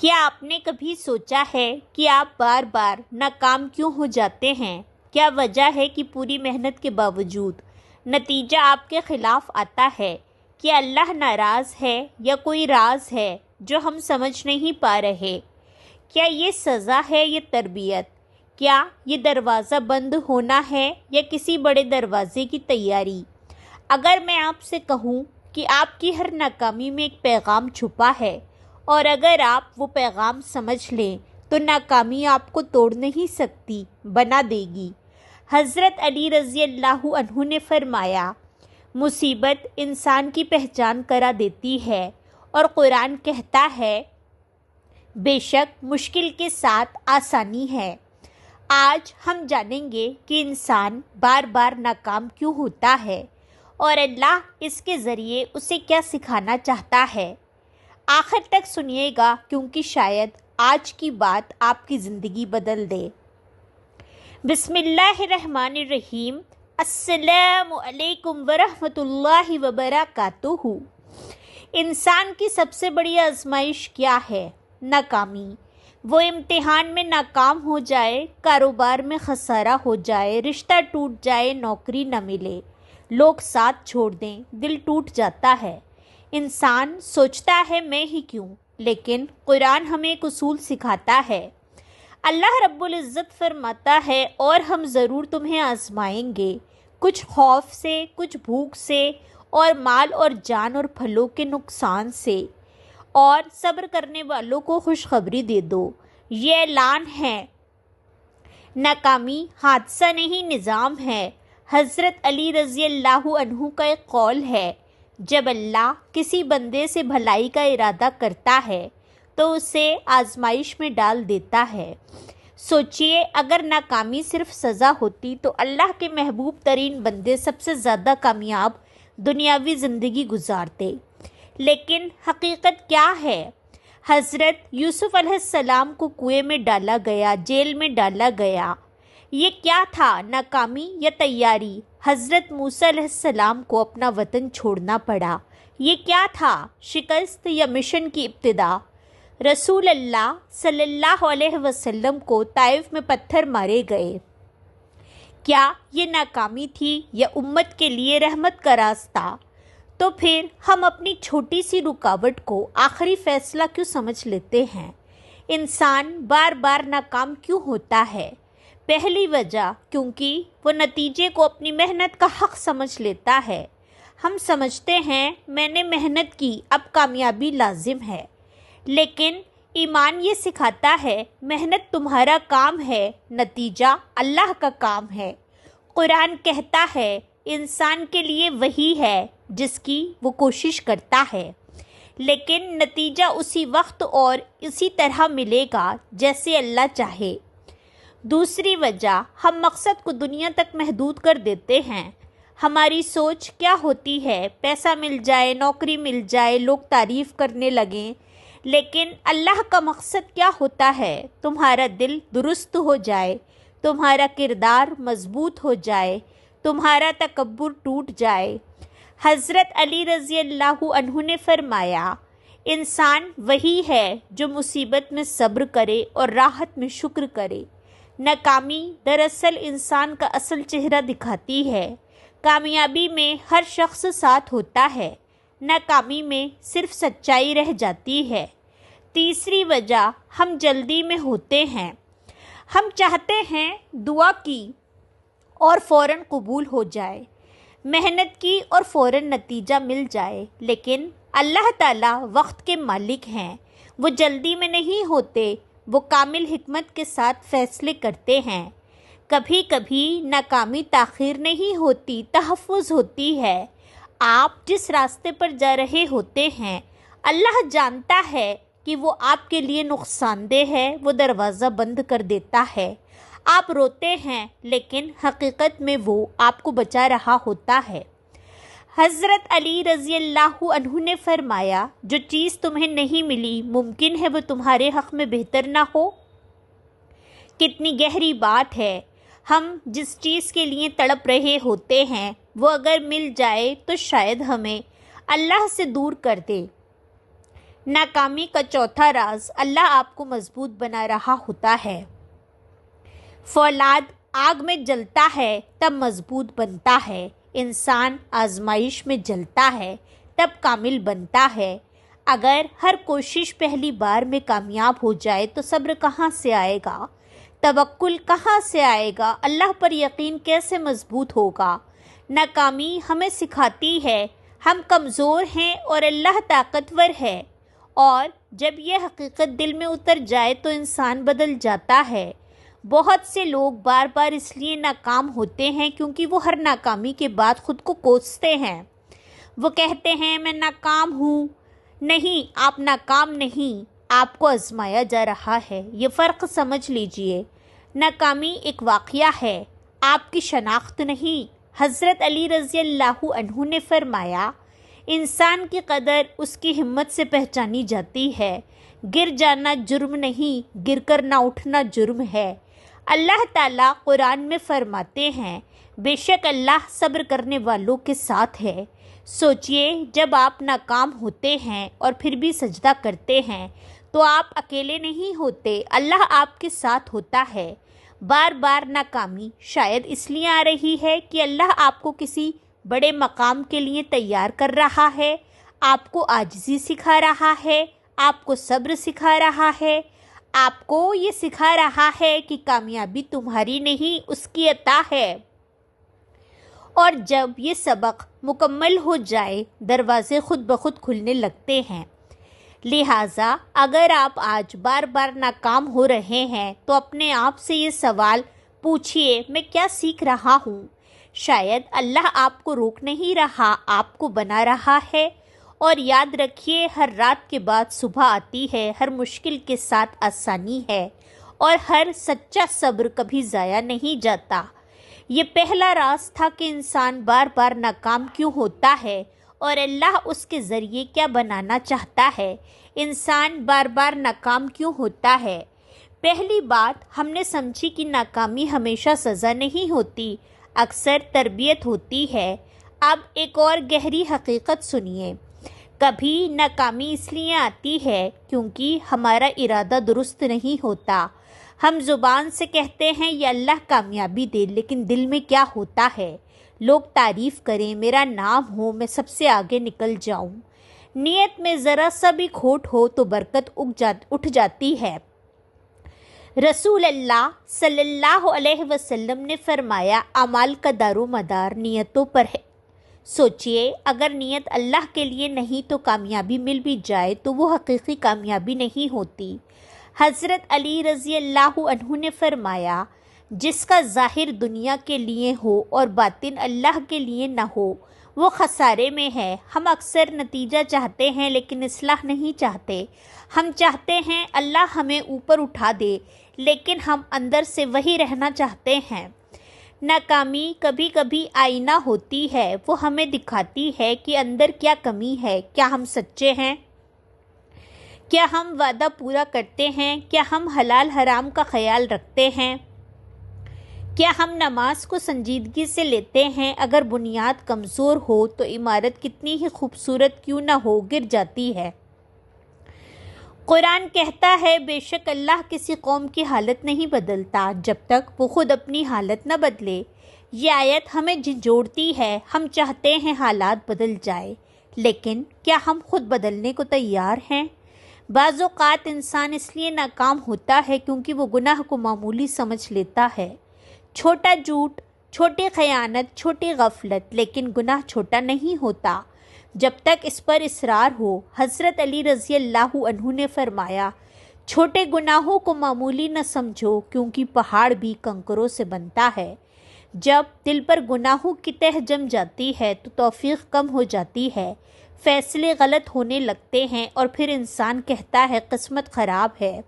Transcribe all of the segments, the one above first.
کیا آپ نے کبھی سوچا ہے کہ آپ بار بار ناکام کیوں ہو جاتے ہیں؟ کیا وجہ ہے کہ پوری محنت کے باوجود نتیجہ آپ کے خلاف آتا ہے؟ کیا اللہ ناراض ہے یا کوئی راز ہے جو ہم سمجھ نہیں پا رہے؟ کیا یہ سزا ہے یا تربیت؟ کیا یہ دروازہ بند ہونا ہے یا کسی بڑے دروازے کی تیاری؟ اگر میں آپ سے کہوں کہ آپ کی ہر ناکامی میں ایک پیغام چھپا ہے، اور اگر آپ وہ پیغام سمجھ لیں تو ناکامی آپ کو توڑ نہیں سکتی، بنا دے گی۔ حضرت علی رضی اللہ عنہ نے فرمایا، مصیبت انسان کی پہچان کرا دیتی ہے، اور قرآن کہتا ہے بے شک مشکل کے ساتھ آسانی ہے۔ آج ہم جانیں گے کہ انسان بار بار ناکام کیوں ہوتا ہے اور اللہ اس کے ذریعے اسے کیا سکھانا چاہتا ہے۔ آخر تک سنیے گا کیونکہ شاید آج کی بات آپ کی زندگی بدل دے۔ بسم اللہ الرحمن الرحیم۔ السلام علیکم ورحمۃ اللہ وبرکاتہ۔ انسان کی سب سے بڑی آزمائش کیا ہے؟ ناکامی۔ وہ امتحان میں ناکام ہو جائے، کاروبار میں خسارہ ہو جائے، رشتہ ٹوٹ جائے، نوکری نہ ملے، لوگ ساتھ چھوڑ دیں، دل ٹوٹ جاتا ہے۔ انسان سوچتا ہے میں ہی کیوں، لیکن قرآن ہمیں ایک اصول سکھاتا ہے۔ اللہ رب العزت فرماتا ہے اور ہم ضرور تمہیں آزمائیں گے، کچھ خوف سے، کچھ بھوک سے، اور مال اور جان اور پھلوں کے نقصان سے، اور صبر کرنے والوں کو خوشخبری دے دو۔ یہ اعلان ہے، ناکامی حادثہ نہیں نظام ہے۔ حضرت علی رضی اللہ عنہ کا ایک قول ہے، جب اللہ کسی بندے سے بھلائی کا ارادہ کرتا ہے تو اسے آزمائش میں ڈال دیتا ہے۔ سوچئے اگر ناکامی صرف سزا ہوتی تو اللہ کے محبوب ترین بندے سب سے زیادہ کامیاب دنیاوی زندگی گزارتے۔ لیکن حقیقت کیا ہے؟ حضرت یوسف علیہ السلام کو کنویں میں ڈالا گیا، جیل میں ڈالا گیا۔ یہ کیا تھا، ناکامی یا تیاری؟ حضرت موسیٰ علیہ السلام کو اپنا وطن چھوڑنا پڑا۔ یہ کیا تھا، شکست یا مشن کی ابتدا؟ رسول اللہ صلی اللہ علیہ وسلم کو طائف میں پتھر مارے گئے۔ کیا یہ ناکامی تھی یا امت کے لیے رحمت کا راستہ؟ تو پھر ہم اپنی چھوٹی سی رکاوٹ کو آخری فیصلہ کیوں سمجھ لیتے ہیں؟ انسان بار بار ناکام کیوں ہوتا ہے؟ پہلی وجہ کیونکہ وہ نتیجے کو اپنی محنت کا حق سمجھ لیتا ہے۔ ہم سمجھتے ہیں میں نے محنت کی، اب کامیابی لازم ہے، لیکن ایمان یہ سکھاتا ہے محنت تمہارا کام ہے، نتیجہ اللہ کا کام ہے۔ قرآن کہتا ہے انسان کے لیے وہی ہے جس کی وہ کوشش کرتا ہے، لیکن نتیجہ اسی وقت اور اسی طرح ملے گا جیسے اللہ چاہے۔ دوسری وجہ، ہم مقصد کو دنیا تک محدود کر دیتے ہیں۔ ہماری سوچ کیا ہوتی ہے؟ پیسہ مل جائے، نوکری مل جائے، لوگ تعریف کرنے لگیں۔ لیکن اللہ کا مقصد کیا ہوتا ہے؟ تمہارا دل درست ہو جائے، تمہارا کردار مضبوط ہو جائے، تمہارا تکبر ٹوٹ جائے۔ حضرت علی رضی اللہ عنہ نے فرمایا، انسان وہی ہے جو مصیبت میں صبر کرے اور راحت میں شکر کرے۔ ناکامی دراصل انسان کا اصل چہرہ دکھاتی ہے۔ کامیابی میں ہر شخص ساتھ ہوتا ہے، ناکامی میں صرف سچائی رہ جاتی ہے۔ تیسری وجہ، ہم جلدی میں ہوتے ہیں۔ ہم چاہتے ہیں دعا کی اور فوراً قبول ہو جائے، محنت کی اور فوراً نتیجہ مل جائے، لیکن اللہ تعالیٰ وقت کے مالک ہیں، وہ جلدی میں نہیں ہوتے، وہ کامل حکمت کے ساتھ فیصلے کرتے ہیں۔ کبھی کبھی ناکامی تاخیر نہیں ہوتی، تحفظ ہوتی ہے۔ آپ جس راستے پر جا رہے ہوتے ہیں، اللہ جانتا ہے کہ وہ آپ کے لیے نقصان دہ ہے، وہ دروازہ بند کر دیتا ہے۔ آپ روتے ہیں، لیکن حقیقت میں وہ آپ کو بچا رہا ہوتا ہے۔ حضرت علی رضی اللہ عنہ نے فرمایا، جو چیز تمہیں نہیں ملی ممکن ہے وہ تمہارے حق میں بہتر نہ ہو۔ کتنی گہری بات ہے۔ ہم جس چیز کے لیے تڑپ رہے ہوتے ہیں وہ اگر مل جائے تو شاید ہمیں اللہ سے دور کر دے۔ ناکامی کا چوتھا راز اللہ آپ کو مضبوط بنا رہا ہوتا ہے۔ فولاد آگ میں جلتا ہے تب مضبوط بنتا ہے، انسان آزمائش میں جلتا ہے تب کامل بنتا ہے۔ اگر ہر کوشش پہلی بار میں کامیاب ہو جائے تو صبر کہاں سے آئے گا، توکل کہاں سے آئے گا، اللہ پر یقین کیسے مضبوط ہوگا۔ ناکامی ہمیں سکھاتی ہے ہم کمزور ہیں اور اللہ طاقتور ہے، اور جب یہ حقیقت دل میں اتر جائے تو انسان بدل جاتا ہے۔ بہت سے لوگ بار بار اس لیے ناکام ہوتے ہیں کیونکہ وہ ہر ناکامی کے بعد خود کو کوستے ہیں۔ وہ کہتے ہیں میں ناکام ہوں۔ نہیں، آپ ناکام نہیں، آپ کو آزمایا جا رہا ہے۔ یہ فرق سمجھ لیجئے۔ ناکامی ایک واقعہ ہے، آپ کی شناخت نہیں۔ حضرت علی رضی اللہ عنہ نے فرمایا، انسان کی قدر اس کی ہمت سے پہچانی جاتی ہے۔ گر جانا جرم نہیں، گر کر نہ اٹھنا جرم ہے۔ اللہ تعالیٰ قرآن میں فرماتے ہیں، بے شک اللہ صبر کرنے والوں کے ساتھ ہے۔ سوچئے جب آپ ناکام ہوتے ہیں اور پھر بھی سجدہ کرتے ہیں تو آپ اکیلے نہیں ہوتے، اللہ آپ کے ساتھ ہوتا ہے۔ بار بار ناکامی شاید اس لیے آ رہی ہے کہ اللہ آپ کو کسی بڑے مقام کے لیے تیار کر رہا ہے، آپ کو عاجزی سکھا رہا ہے، آپ کو صبر سکھا رہا ہے، آپ کو یہ سکھا رہا ہے کہ کامیابی تمہاری نہیں اس کی عطا ہے۔ اور جب یہ سبق مکمل ہو جائے دروازے خود بخود کھلنے لگتے ہیں۔ لہٰذا اگر آپ آج بار بار ناکام ہو رہے ہیں تو اپنے آپ سے یہ سوال پوچھئے، میں کیا سیکھ رہا ہوں؟ شاید اللہ آپ کو روک نہیں رہا، آپ کو بنا رہا ہے۔ اور یاد رکھیے، ہر رات کے بعد صبح آتی ہے، ہر مشکل کے ساتھ آسانی ہے، اور ہر سچا صبر کبھی ضائع نہیں جاتا۔ یہ پہلا راز تھا کہ انسان بار بار ناکام کیوں ہوتا ہے اور اللہ اس کے ذریعے کیا بنانا چاہتا ہے۔ انسان بار بار ناکام کیوں ہوتا ہے؟ پہلی بات ہم نے سمجھی کہ ناکامی ہمیشہ سزا نہیں ہوتی، اکثر تربیت ہوتی ہے۔ اب ایک اور گہری حقیقت سنیے، کبھی ناکامی اس لیے آتی ہے کیونکہ ہمارا ارادہ درست نہیں ہوتا۔ ہم زبان سے کہتے ہیں یا اللہ کامیابی دے، لیکن دل میں کیا ہوتا ہے؟ لوگ تعریف کریں، میرا نام ہو، میں سب سے آگے نکل جاؤں۔ نیت میں ذرا سا بھی کھوٹ ہو تو برکت اٹھ جاتی ہے۔ رسول اللہ صلی اللہ علیہ وسلم نے فرمایا، اعمال کا دار و مدار نیتوں پر ہے۔ سوچئے اگر نیت اللہ کے لیے نہیں تو کامیابی مل بھی جائے تو وہ حقیقی کامیابی نہیں ہوتی۔ حضرت علی رضی اللہ عنہ نے فرمایا، جس کا ظاہر دنیا کے لیے ہو اور باطن اللہ کے لیے نہ ہو وہ خسارے میں ہے۔ ہم اکثر نتیجہ چاہتے ہیں لیکن اصلاح نہیں چاہتے۔ ہم چاہتے ہیں اللہ ہمیں اوپر اٹھا دے، لیکن ہم اندر سے وہی رہنا چاہتے ہیں۔ ناکامی کبھی کبھی آئینہ ہوتی ہے، وہ ہمیں دکھاتی ہے کہ اندر کیا کمی ہے۔ کیا ہم سچے ہیں؟ کیا ہم وعدہ پورا کرتے ہیں؟ کیا ہم حلال حرام کا خیال رکھتے ہیں؟ کیا ہم نماز کو سنجیدگی سے لیتے ہیں؟ اگر بنیاد کمزور ہو تو عمارت کتنی ہی خوبصورت کیوں نہ ہو گر جاتی ہے۔ قرآن کہتا ہے، بے شک اللہ کسی قوم کی حالت نہیں بدلتا جب تک وہ خود اپنی حالت نہ بدلے۔ یہ آیت ہمیں جھنجھوڑتی ہے۔ ہم چاہتے ہیں حالات بدل جائے، لیکن کیا ہم خود بدلنے کو تیار ہیں؟ بعض اوقات انسان اس لیے ناکام ہوتا ہے کیونکہ وہ گناہ کو معمولی سمجھ لیتا ہے۔ چھوٹا جھوٹ، چھوٹی خیانت، چھوٹی غفلت، لیکن گناہ چھوٹا نہیں ہوتا جب تک اس پر اصرار ہو۔ حضرت علی رضی اللہ عنہ نے فرمایا، چھوٹے گناہوں کو معمولی نہ سمجھو کیونکہ پہاڑ بھی کنکروں سے بنتا ہے۔ جب دل پر گناہوں کی تہ جم جاتی ہے تو توفیق کم ہو جاتی ہے، فیصلے غلط ہونے لگتے ہیں، اور پھر انسان کہتا ہے قسمت خراب ہے۔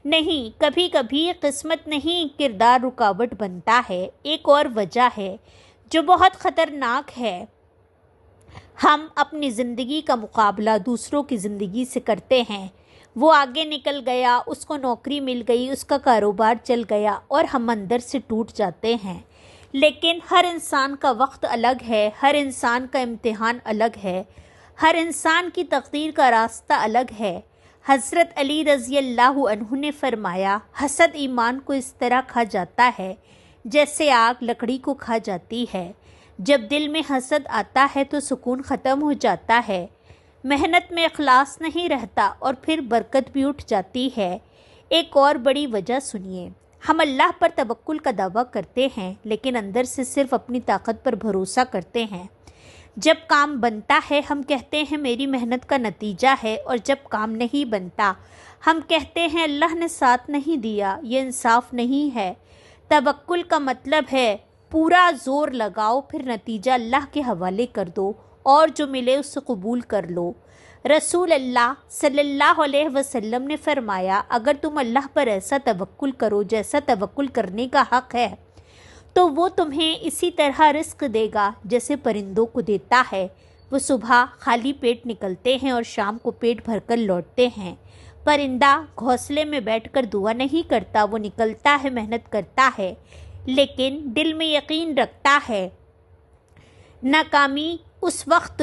نہیں، کبھی کبھی قسمت نہیں، کردار رکاوٹ بنتا ہے۔ ایک اور وجہ ہے جو بہت خطرناک ہے، ہم اپنی زندگی کا مقابلہ دوسروں کی زندگی سے کرتے ہیں۔ وہ آگے نکل گیا، اس کو نوکری مل گئی، اس کا کاروبار چل گیا، اور ہم اندر سے ٹوٹ جاتے ہیں۔ لیکن ہر انسان کا وقت الگ ہے، ہر انسان کا امتحان الگ ہے۔ ہر انسان کی تقدیر کا راستہ الگ ہے۔ حضرت علی رضی اللہ عنہ نے فرمایا، حسد ایمان کو اس طرح کھا جاتا ہے جیسے آگ لکڑی کو کھا جاتی ہے۔ جب دل میں حسد آتا ہے تو سکون ختم ہو جاتا ہے، محنت میں اخلاص نہیں رہتا اور پھر برکت بھی اٹھ جاتی ہے۔ ایک اور بڑی وجہ سنیے، ہم اللہ پر توکل کا دعویٰ کرتے ہیں لیکن اندر سے صرف اپنی طاقت پر بھروسہ کرتے ہیں۔ جب کام بنتا ہے ہم کہتے ہیں میری محنت کا نتیجہ ہے، اور جب کام نہیں بنتا ہم کہتے ہیں اللہ نے ساتھ نہیں دیا۔ یہ انصاف نہیں ہے۔ توکل کا مطلب ہے پورا زور لگاؤ، پھر نتیجہ اللہ کے حوالے کر دو اور جو ملے اسے قبول کر لو۔ رسول اللہ صلی اللہ علیہ وسلم نے فرمایا، اگر تم اللہ پر ایسا توکل کرو جیسا توکل کرنے کا حق ہے تو وہ تمہیں اسی طرح رزق دے گا جیسے پرندوں کو دیتا ہے۔ وہ صبح خالی پیٹ نکلتے ہیں اور شام کو پیٹ بھر کر لوٹتے ہیں۔ پرندہ گھونسلے میں بیٹھ کر دعا نہیں کرتا، وہ نکلتا ہے، محنت کرتا ہے، لیکن دل میں یقین رکھتا ہے۔ ناکامی اس وقت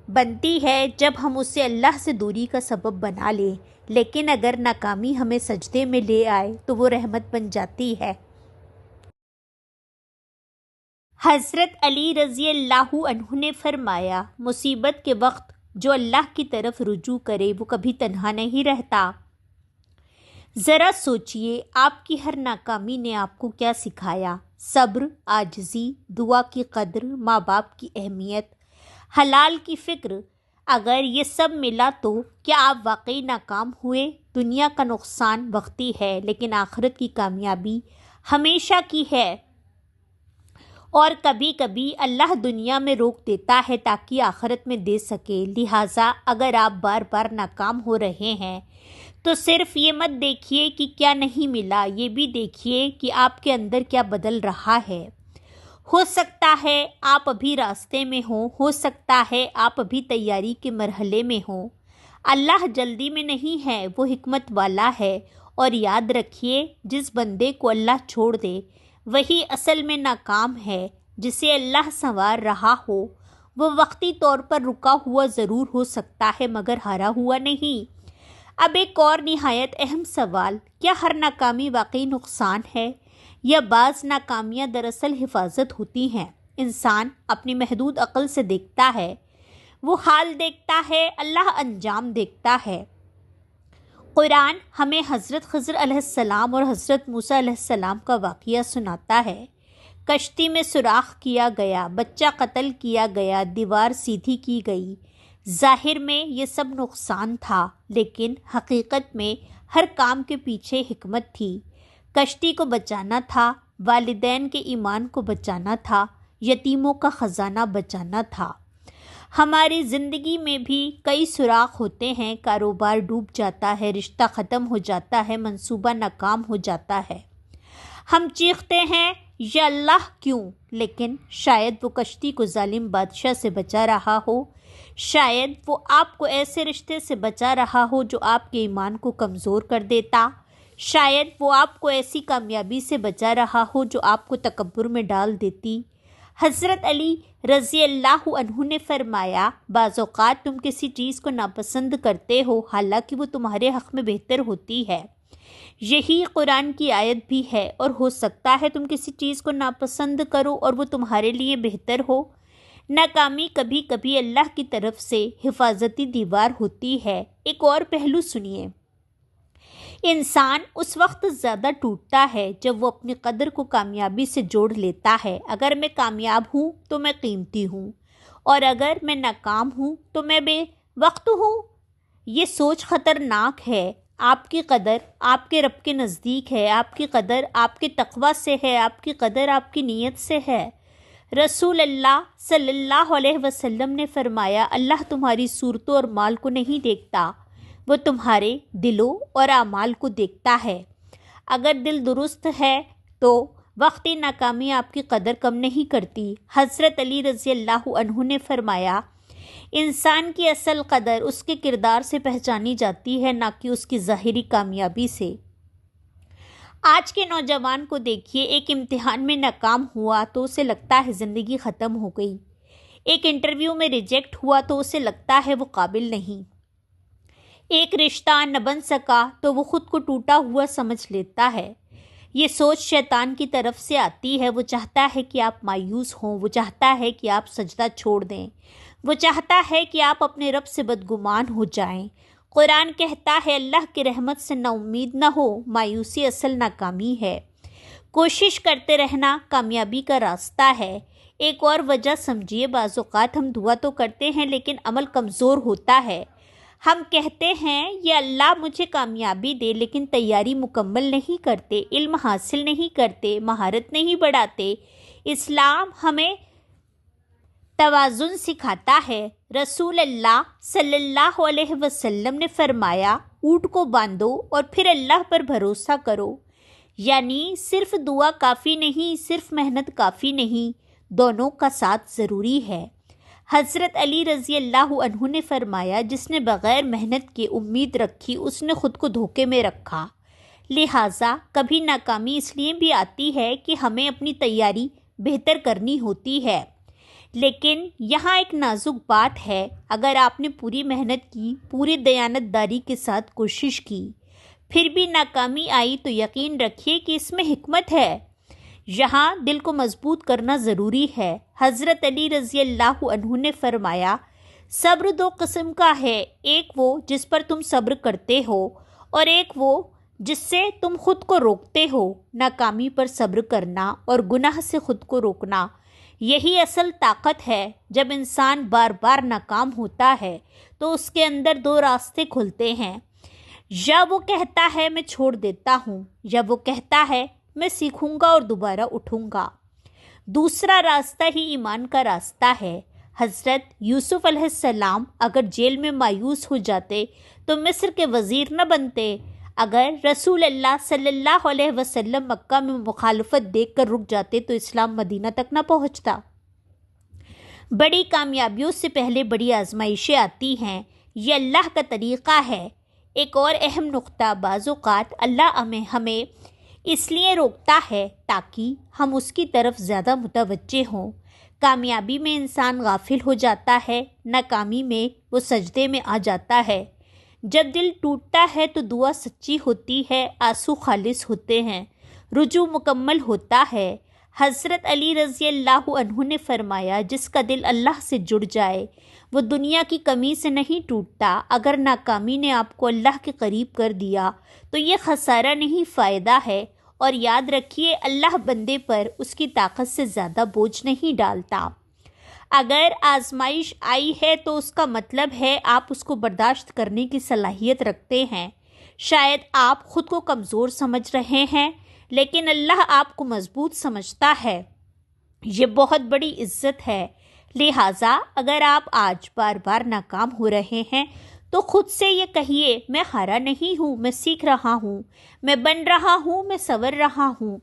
بنتی ہے جب ہم اسے اللہ سے دوری کا سبب بنا لیں، لیکن اگر ناکامی ہمیں سجدے میں لے آئے تو وہ رحمت بن جاتی ہے۔ حضرت علی رضی اللہ عنہ نے فرمایا، مصیبت کے وقت جو اللہ کی طرف رجوع کرے وہ کبھی تنہا نہیں رہتا۔ ذرا سوچئے آپ کی ہر ناکامی نے آپ کو کیا سکھایا؟ صبر، عاجزی، دعا کی قدر، ماں باپ کی اہمیت، حلال کی فکر۔ اگر یہ سب ملا تو کیا آپ واقعی ناکام ہوئے؟ دنیا کا نقصان وقتی ہے لیکن آخرت کی کامیابی ہمیشہ کی ہے، اور کبھی کبھی اللہ دنیا میں روک دیتا ہے تاکہ آخرت میں دے سکے۔ لہٰذا اگر آپ بار بار ناکام ہو رہے ہیں تو صرف یہ مت دیکھیے کہ کیا نہیں ملا، یہ بھی دیکھیے کہ آپ کے اندر کیا بدل رہا ہے۔ ہو سکتا ہے آپ ابھی راستے میں ہوں، ہو سکتا ہے آپ ابھی تیاری کے مرحلے میں ہوں۔ اللہ جلدی میں نہیں ہے، وہ حکمت والا ہے، اور یاد رکھیے جس بندے کو اللہ چھوڑ دے وہی اصل میں ناکام ہے۔ جسے اللہ سنوار رہا ہو وہ وقتی طور پر رکا ہوا ضرور ہو سکتا ہے مگر ہارا ہوا نہیں۔ اب ایک اور نہایت اہم سوال، کیا ہر ناکامی واقعی نقصان ہے یا بعض ناکامیاں دراصل حفاظت ہوتی ہیں؟ انسان اپنی محدود عقل سے دیکھتا ہے، وہ حال دیکھتا ہے، اللہ انجام دیکھتا ہے۔ قرآن ہمیں حضرت خضر علیہ السلام اور حضرت موسیٰ علیہ السلام کا واقعہ سناتا ہے۔ کشتی میں سوراخ کیا گیا، بچہ قتل کیا گیا، دیوار سیدھی کی گئی۔ ظاہر میں یہ سب نقصان تھا لیکن حقیقت میں ہر کام کے پیچھے حکمت تھی۔ کشتی کو بچانا تھا، والدین کے ایمان کو بچانا تھا، یتیموں کا خزانہ بچانا تھا۔ ہماری زندگی میں بھی کئی سوراخ ہوتے ہیں، کاروبار ڈوب جاتا ہے، رشتہ ختم ہو جاتا ہے، منصوبہ ناکام ہو جاتا ہے۔ ہم چیختے ہیں یا اللہ کیوں؟ لیکن شاید وہ کشتی کو ظالم بادشاہ سے بچا رہا ہو، شاید وہ آپ کو ایسے رشتے سے بچا رہا ہو جو آپ کے ایمان کو کمزور کر دیتا، شاید وہ آپ کو ایسی کامیابی سے بچا رہا ہو جو آپ کو تکبر میں ڈال دیتی۔ حضرت علی رضی اللہ عنہ نے فرمایا، بعض اوقات تم کسی چیز کو ناپسند کرتے ہو حالانکہ وہ تمہارے حق میں بہتر ہوتی ہے۔ یہی قرآن کی آیت بھی ہے، اور ہو سکتا ہے تم کسی چیز کو ناپسند کرو اور وہ تمہارے لیے بہتر ہو۔ ناکامی کبھی کبھی اللہ کی طرف سے حفاظتی دیوار ہوتی ہے۔ ایک اور پہلو سنیے، انسان اس وقت زیادہ ٹوٹتا ہے جب وہ اپنی قدر کو کامیابی سے جوڑ لیتا ہے۔ اگر میں کامیاب ہوں تو میں قیمتی ہوں، اور اگر میں ناکام ہوں تو میں بے وقت ہوں۔ یہ سوچ خطرناک ہے۔ آپ کی قدر آپ کے رب کے نزدیک ہے، آپ کی قدر آپ کے تقویٰ سے ہے، آپ کی قدر آپ کی نیت سے ہے۔ رسول اللہ صلی اللہ علیہ وسلم نے فرمایا، اللہ تمہاری صورتوں اور مال کو نہیں دیکھتا، وہ تمہارے دلوں اور اعمال کو دیکھتا ہے۔ اگر دل درست ہے تو وقتی ناکامی آپ کی قدر کم نہیں کرتی۔ حضرت علی رضی اللہ عنہ نے فرمایا، انسان کی اصل قدر اس کے کردار سے پہچانی جاتی ہے، نہ کہ اس کی ظاہری کامیابی سے۔ آج کے نوجوان کو دیکھیے، ایک امتحان میں ناکام ہوا تو اسے لگتا ہے زندگی ختم ہو گئی۔ ایک انٹرویو میں ریجیکٹ ہوا تو اسے لگتا ہے وہ قابل نہیں، ایک رشتہ نہ بن سکا تو وہ خود کو ٹوٹا ہوا سمجھ لیتا ہے۔ یہ سوچ شیطان کی طرف سے آتی ہے، وہ چاہتا ہے کہ آپ مایوس ہوں، وہ چاہتا ہے کہ آپ سجدہ چھوڑ دیں، وہ چاہتا ہے کہ آپ اپنے رب سے بدگمان ہو جائیں۔ قرآن کہتا ہے اللہ کی رحمت سے نا امید نہ ہو، مایوسی اصل ناکامی ہے۔ کوشش کرتے رہنا کامیابی کا راستہ ہے۔ ایک اور وجہ سمجھیے، بعض اوقات ہم دعا تو کرتے ہیں لیکن عمل کمزور ہوتا ہے۔ ہم کہتے ہیں یا اللہ مجھے کامیابی دے، لیکن تیاری مکمل نہیں کرتے، علم حاصل نہیں کرتے، مہارت نہیں بڑھاتے۔ اسلام ہمیں توازن سکھاتا ہے۔ رسول اللہ صلی اللہ علیہ وسلم نے فرمایا اونٹ کو باندھو اور پھر اللہ پر بھروسہ کرو، یعنی صرف دعا کافی نہیں، صرف محنت کافی نہیں، دونوں کا ساتھ ضروری ہے۔ حضرت علی رضی اللہ عنہ نے فرمایا جس نے بغیر محنت کے امید رکھی اس نے خود کو دھوکے میں رکھا۔ لہٰذا کبھی ناکامی اس لیے بھی آتی ہے کہ ہمیں اپنی تیاری بہتر کرنی ہوتی ہے، لیکن یہاں ایک نازک بات ہے، اگر آپ نے پوری محنت کی، پوری دیانت داری کے ساتھ کوشش کی، پھر بھی ناکامی آئی تو یقین رکھیے کہ اس میں حکمت ہے۔ یہاں دل کو مضبوط کرنا ضروری ہے۔ حضرت علی رضی اللہ عنہ نے فرمایا صبر دو قسم کا ہے، ایک وہ جس پر تم صبر کرتے ہو اور ایک وہ جس سے تم خود کو روکتے ہو۔ ناکامی پر صبر کرنا اور گناہ سے خود کو روکنا، یہی اصل طاقت ہے۔ جب انسان بار بار ناکام ہوتا ہے تو اس کے اندر دو راستے کھلتے ہیں، یا وہ کہتا ہے میں چھوڑ دیتا ہوں، یا وہ کہتا ہے میں سیکھوں گا اور دوبارہ اٹھوں گا۔ دوسرا راستہ ہی ایمان کا راستہ ہے۔ حضرت یوسف علیہ السلام اگر جیل میں مایوس ہو جاتے تو مصر کے وزیر نہ بنتے، اگر رسول اللہ صلی اللہ علیہ وسلم مکہ میں مخالفت دیکھ کر رک جاتے تو اسلام مدینہ تک نہ پہنچتا۔ بڑی کامیابیوں سے پہلے بڑی آزمائشیں آتی ہیں، یہ اللہ کا طریقہ ہے۔ ایک اور اہم نقطہ، بعض اوقات اللہ ہمیں اس لیے روکتا ہے تاکہ ہم اس کی طرف زیادہ متوجہ ہوں۔ کامیابی میں انسان غافل ہو جاتا ہے، ناکامی میں وہ سجدے میں آ جاتا ہے۔ جب دل ٹوٹتا ہے تو دعا سچی ہوتی ہے، آنسو خالص ہوتے ہیں، رجوع مکمل ہوتا ہے۔ حضرت علی رضی اللہ عنہ نے فرمایا جس کا دل اللہ سے جڑ جائے وہ دنیا کی کمی سے نہیں ٹوٹتا۔ اگر ناکامی نے آپ کو اللہ کے قریب کر دیا تو یہ خسارہ نہیں، فائدہ ہے۔ اور یاد رکھیے اللہ بندے پر اس کی طاقت سے زیادہ بوجھ نہیں ڈالتا۔ اگر آزمائش آئی ہے تو اس کا مطلب ہے آپ اس کو برداشت کرنے کی صلاحیت رکھتے ہیں۔ شاید آپ خود کو کمزور سمجھ رہے ہیں لیکن اللہ آپ کو مضبوط سمجھتا ہے، یہ بہت بڑی عزت ہے۔ لہٰذا اگر آپ آج بار بار ناکام ہو رہے ہیں تو خود سے یہ کہیے میں ہارا نہیں ہوں، میں سیکھ رہا ہوں، میں بن رہا ہوں، میں سنور رہا ہوں،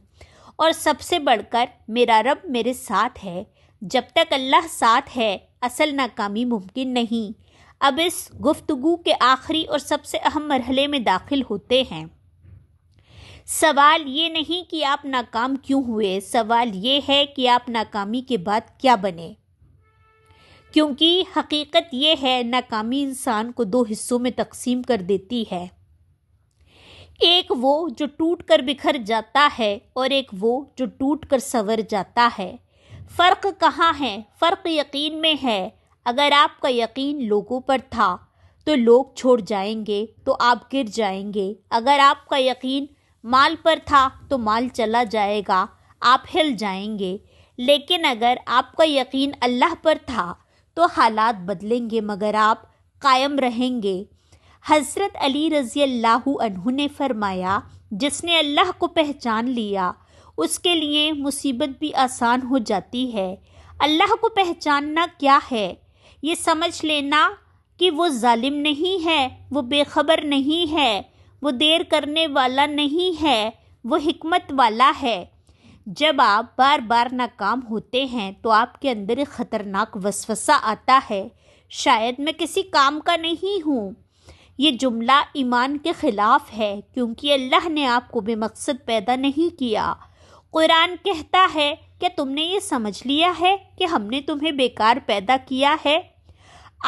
اور سب سے بڑھ کر میرا رب میرے ساتھ ہے۔ جب تک اللہ ساتھ ہے اصل ناکامی ممکن نہیں۔ اب اس گفتگو کے آخری اور سب سے اہم مرحلے میں داخل ہوتے ہیں۔ سوال یہ نہیں کہ آپ ناکام کیوں ہوئے، سوال یہ ہے کہ آپ ناکامی کے بعد کیا بنے، کیونکہ حقیقت یہ ہے ناکامی انسان کو دو حصوں میں تقسیم کر دیتی ہے، ایک وہ جو ٹوٹ کر بکھر جاتا ہے اور ایک وہ جو ٹوٹ کر سنور جاتا ہے۔ فرق کہاں ہے؟ فرق یقین میں ہے۔ اگر آپ کا یقین لوگوں پر تھا تو لوگ چھوڑ جائیں گے تو آپ گر جائیں گے، اگر آپ کا یقین مال پر تھا تو مال چلا جائے گا، آپ ہل جائیں گے، لیکن اگر آپ کا یقین اللہ پر تھا تو حالات بدلیں گے مگر آپ قائم رہیں گے۔ حضرت علی رضی اللہ عنہ نے فرمایا جس نے اللہ کو پہچان لیا اس کے لیے مصیبت بھی آسان ہو جاتی ہے۔ اللہ کو پہچاننا کیا ہے؟ یہ سمجھ لینا کہ وہ ظالم نہیں ہے، وہ بے خبر نہیں ہے، وہ دیر کرنے والا نہیں ہے، وہ حکمت والا ہے۔ جب آپ بار بار ناکام ہوتے ہیں تو آپ کے اندر ایک خطرناک وسوسہ آتا ہے، شاید میں کسی کام کا نہیں ہوں۔ یہ جملہ ایمان کے خلاف ہے کیونکہ اللہ نے آپ کو بے مقصد پیدا نہیں کیا۔ قرآن کہتا ہے کہ تم نے یہ سمجھ لیا ہے کہ ہم نے تمہیں بیکار پیدا کیا ہے؟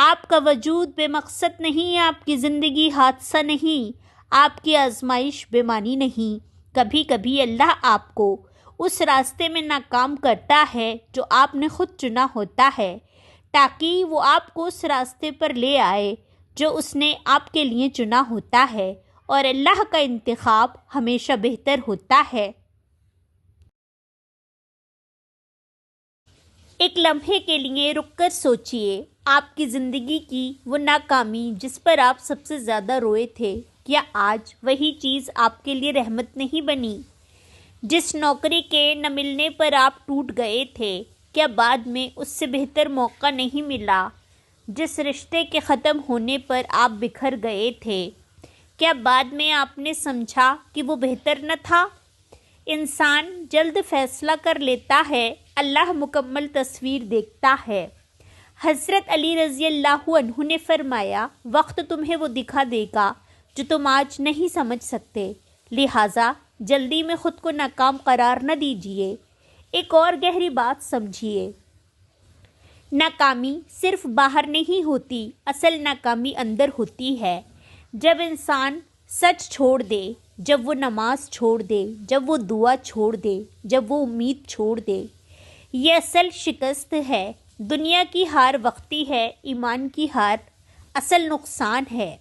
آپ کا وجود بے مقصد نہیں، آپ کی زندگی حادثہ نہیں، آپ کی آزمائش بے معنی نہیں۔ کبھی کبھی اللہ آپ کو اس راستے میں ناکام کرتا ہے جو آپ نے خود چنا ہوتا ہے، تاکہ وہ آپ کو اس راستے پر لے آئے جو اس نے آپ کے لیے چنا ہوتا ہے، اور اللہ کا انتخاب ہمیشہ بہتر ہوتا ہے۔ ایک لمحے کے لیے رک کر سوچئے، آپ کی زندگی کی وہ ناکامی جس پر آپ سب سے زیادہ روئے تھے، کیا آج وہی چیز آپ کے لیے رحمت نہیں بنی؟ جس نوکری کے نہ ملنے پر آپ ٹوٹ گئے تھے، کیا بعد میں اس سے بہتر موقع نہیں ملا؟ جس رشتے کے ختم ہونے پر آپ بکھر گئے تھے، کیا بعد میں آپ نے سمجھا کہ وہ بہتر نہ تھا؟ انسان جلد فیصلہ کر لیتا ہے، اللہ مکمل تصویر دیکھتا ہے۔ حضرت علی رضی اللہ عنہ نے فرمایا، وقت تمہیں وہ دکھا دے گا جو تم آج نہیں سمجھ سکتے، لہٰذا جلدی میں خود کو ناکام قرار نہ دیجیے۔ ایک اور گہری بات سمجھیے، ناکامی صرف باہر نہیں ہوتی، اصل ناکامی اندر ہوتی ہے۔ جب انسان سچ چھوڑ دے، جب وہ نماز چھوڑ دے، جب وہ دعا چھوڑ دے، جب وہ امید چھوڑ دے، یہ اصل شکست ہے۔ دنیا کی ہار وقتی ہے، ایمان کی ہار اصل نقصان ہے۔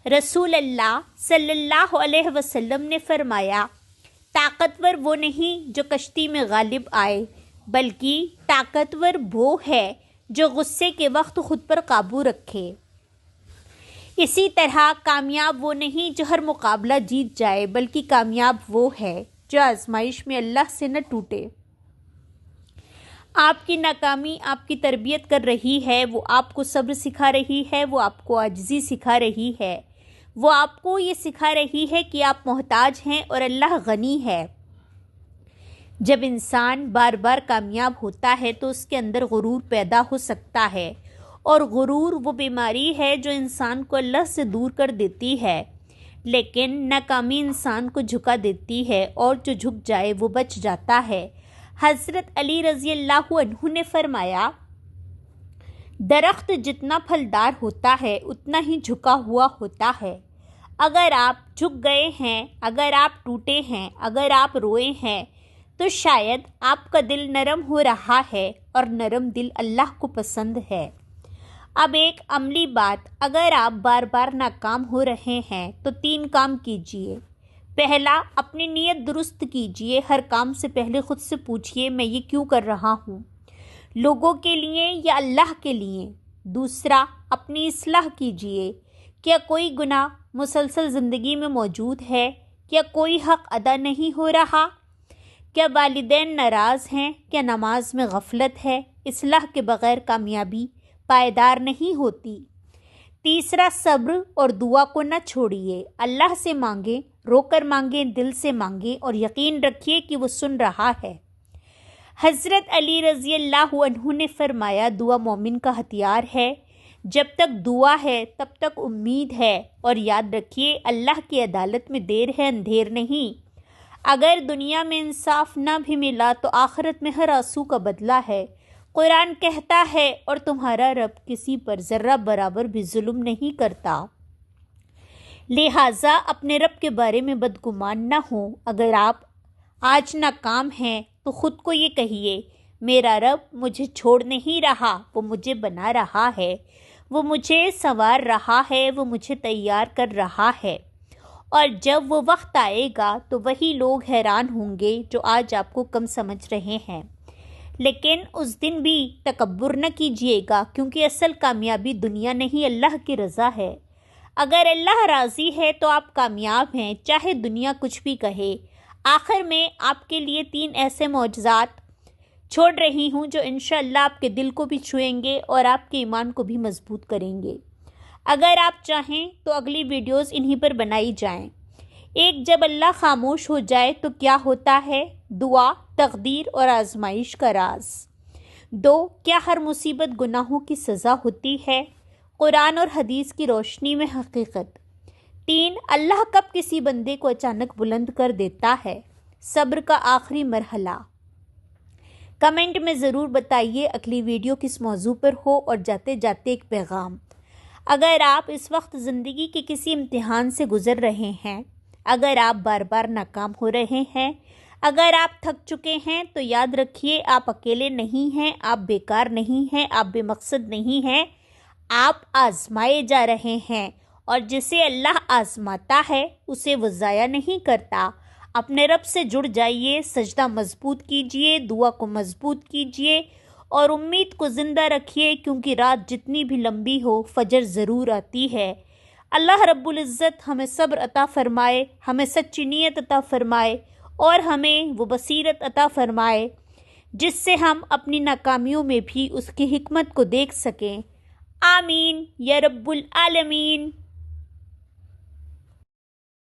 رسول اللہ صلی اللہ علیہ وسلم نے فرمایا، طاقتور وہ نہیں جو کشتی میں غالب آئے، بلکہ طاقتور وہ ہے جو غصے کے وقت خود پر قابو رکھے۔ اسی طرح کامیاب وہ نہیں جو ہر مقابلہ جیت جائے، بلکہ کامیاب وہ ہے جو آزمائش میں اللہ سے نہ ٹوٹے۔ آپ کی ناکامی آپ کی تربیت کر رہی ہے، وہ آپ کو صبر سکھا رہی ہے، وہ آپ کو عاجزی سکھا رہی ہے، وہ آپ کو یہ سکھا رہی ہے کہ آپ محتاج ہیں اور اللہ غنی ہے۔ جب انسان بار بار کامیاب ہوتا ہے تو اس کے اندر غرور پیدا ہو سکتا ہے، اور غرور وہ بیماری ہے جو انسان کو اللہ سے دور کر دیتی ہے، لیکن ناکامی انسان کو جھکا دیتی ہے، اور جو جھک جائے وہ بچ جاتا ہے۔ حضرت علی رضی اللہ عنہ نے فرمایا، درخت جتنا پھلدار ہوتا ہے اتنا ہی جھکا ہوا ہوتا ہے۔ اگر آپ جھک گئے ہیں، اگر آپ ٹوٹے ہیں، اگر آپ روئے ہیں، تو شاید آپ کا دل نرم ہو رہا ہے، اور نرم دل اللہ کو پسند ہے۔ اب ایک عملی بات، اگر آپ بار بار ناکام ہو رہے ہیں تو 3 کام کیجئے۔ پہلا، اپنی نیت درست کیجئے۔ ہر کام سے پہلے خود سے پوچھئے، میں یہ کیوں کر رہا ہوں؟ لوگوں کے لیے یا اللہ کے لیے؟ دوسرا، اپنی اصلاح کیجئے۔ کیا کوئی گناہ مسلسل زندگی میں موجود ہے؟ کیا کوئی حق ادا نہیں ہو رہا؟ کیا والدین ناراض ہیں؟ کیا نماز میں غفلت ہے؟ اصلاح کے بغیر کامیابی پائیدار نہیں ہوتی۔ تیسرا، صبر اور دعا کو نہ چھوڑیے۔ اللہ سے مانگیں، رو کر مانگیں، دل سے مانگیں، اور یقین رکھیے کہ وہ سن رہا ہے۔ حضرت علی رضی اللہ عنہ نے فرمایا، دعا مومن کا ہتھیار ہے۔ جب تک دعا ہے تب تک امید ہے، اور یاد رکھیے اللہ کی عدالت میں دیر ہے اندھیر نہیں۔ اگر دنیا میں انصاف نہ بھی ملا تو آخرت میں ہر آنسو کا بدلہ ہے۔ قرآن کہتا ہے، اور تمہارا رب کسی پر ذرہ برابر بھی ظلم نہیں کرتا۔ لہٰذا اپنے رب کے بارے میں بدگمان نہ ہو۔ اگر آپ آج ناکام ہیں تو خود کو یہ کہیے، میرا رب مجھے چھوڑ نہیں رہا، وہ مجھے بنا رہا ہے، وہ مجھے سنوار رہا ہے، وہ مجھے تیار کر رہا ہے۔ اور جب وہ وقت آئے گا تو وہی لوگ حیران ہوں گے جو آج آپ کو کم سمجھ رہے ہیں۔ لیکن اس دن بھی تکبر نہ کیجیے گا، کیونکہ اصل کامیابی دنیا نہیں اللہ کی رضا ہے۔ اگر اللہ راضی ہے تو آپ کامیاب ہیں، چاہے دنیا کچھ بھی کہے۔ آخر میں آپ کے لیے 3 ایسے معجزات چھوڑ رہی ہوں جو انشاءاللہ آپ کے دل کو بھی چھوئیں گے اور آپ کے ایمان کو بھی مضبوط کریں گے۔ اگر آپ چاہیں تو اگلی ویڈیوز انہی پر بنائی جائیں۔ 1، جب اللہ خاموش ہو جائے تو کیا ہوتا ہے؟ دعا، تقدیر اور آزمائش کا راز۔ 2، کیا ہر مصیبت گناہوں کی سزا ہوتی ہے؟ قرآن اور حدیث کی روشنی میں حقیقت۔ 3، اللہ کب کسی بندے کو اچانک بلند کر دیتا ہے؟ صبر کا آخری مرحلہ۔ کمنٹ میں ضرور بتائیے اگلی ویڈیو کس موضوع پر ہو، اور جاتے جاتے ایک پیغام۔ اگر آپ اس وقت زندگی کے کسی امتحان سے گزر رہے ہیں، اگر آپ بار بار ناکام ہو رہے ہیں، اگر آپ تھک چکے ہیں، تو یاد رکھیے آپ اکیلے نہیں ہیں، آپ بیکار نہیں ہیں، آپ بے مقصد نہیں ہیں، آپ آزمائے جا رہے ہیں، اور جسے اللہ آزماتا ہے اسے وہ ضائع نہیں کرتا۔ اپنے رب سے جڑ جائیے، سجدہ مضبوط کیجئے، دعا کو مضبوط کیجئے، اور امید کو زندہ رکھیے، کیونکہ رات جتنی بھی لمبی ہو فجر ضرور آتی ہے۔ اللہ رب العزت ہمیں صبر عطا فرمائے، ہمیں سچی نیت عطا فرمائے، اور ہمیں وہ بصیرت عطا فرمائے جس سے ہم اپنی ناکامیوں میں بھی اس کی حکمت کو دیکھ سکیں۔ آمین یا رب العالمین۔